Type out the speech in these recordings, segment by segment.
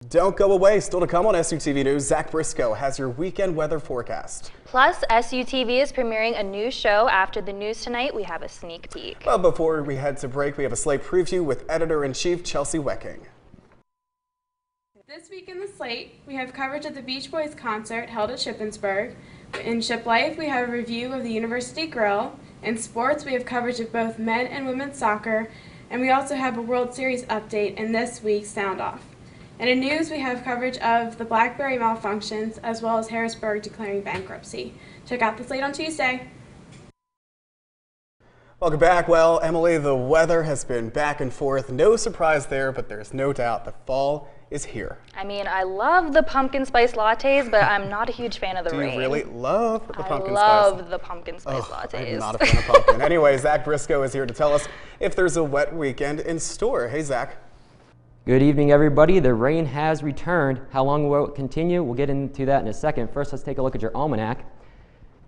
Don't go away. Still to come on SUTV News, Zach Briscoe has your weekend weather forecast. Plus, SUTV is premiering a new show. After the news tonight, we have a sneak peek. Well, before we head to break, we have a Slate preview with Editor-in-Chief Chelsea Wecking. This week in the Slate, we have coverage of the Beach Boys concert held at Shippensburg. In Ship Life, we have a review of the University Grill. In sports, we have coverage of both men and women's soccer. And we also have a World Series update in this week's Sound Off. And in news, we have coverage of the BlackBerry malfunctions, as well as Harrisburg declaring bankruptcy. Check out the Slate on Tuesday. Welcome back. Well, Emily, the weather has been back and forth. No surprise there, but there's no doubt the fall is here. I mean, I love the pumpkin spice lattes, but I'm not a huge fan of the rain. Do you really love the pumpkin spice? I love the pumpkin spice lattes. I'm not a fan of pumpkin. Anyway, Zach Briscoe is here to tell us if there's a wet weekend in store. Hey, Zach. Good evening, everybody. The rain has returned. How long will it continue? We'll get into that in a second. First, let's take a look at your almanac.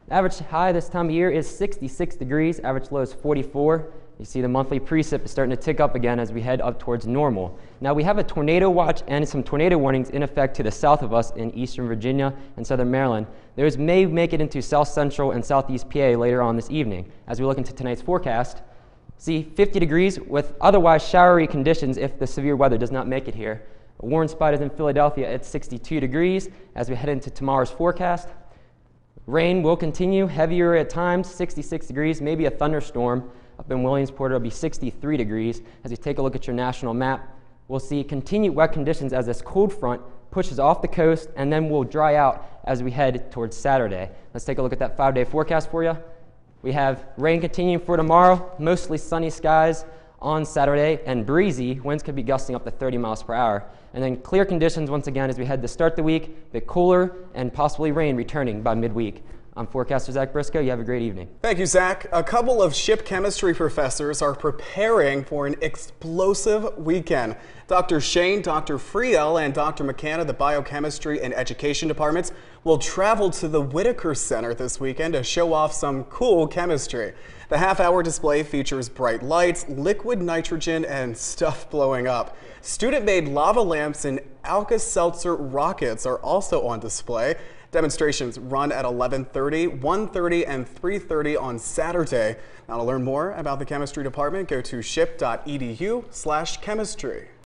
Average high this time of year is 66 degrees. Average low is 44. You see the monthly precip is starting to tick up again as we head up towards normal. Now, we have a tornado watch and some tornado warnings in effect to the south of us in eastern Virginia and southern Maryland. Those may make it into south central and southeast PA later on this evening. As we look into tonight's forecast, see 50 degrees with otherwise showery conditions if the severe weather does not make it here. A warm spot is in Philadelphia at 62 degrees. As we head into tomorrow's forecast, rain will continue, heavier at times, 66 degrees, maybe a thunderstorm. Up in Williamsport, it'll be 63 degrees. As we take a look at your national map, we'll see continued wet conditions as this cold front pushes off the coast and then will dry out as we head towards Saturday. Let's take a look at that 5-day forecast for you. We have rain continuing for tomorrow, mostly sunny skies on Saturday and breezy. Winds could be gusting up to 30 miles per hour. And then clear conditions once again as we head to start the week, a bit cooler and possibly rain returning by midweek. I'm forecaster Zach Briscoe. You have a great evening. Thank you, Zach. A couple of ship chemistry professors are preparing for an explosive weekend. Dr. Shane, Dr. Friel, and Dr. McCann of the Biochemistry and Education departments will travel to the Whitaker Center this weekend to show off some cool chemistry. The half-hour display features bright lights, liquid nitrogen, and stuff blowing up. Student-made lava lamps and Alka-Seltzer rockets are also on display. Demonstrations run at 11:30, 1:30, and 3:30 on Saturday. Now, to learn more about the chemistry department, go to ship.edu/chemistry.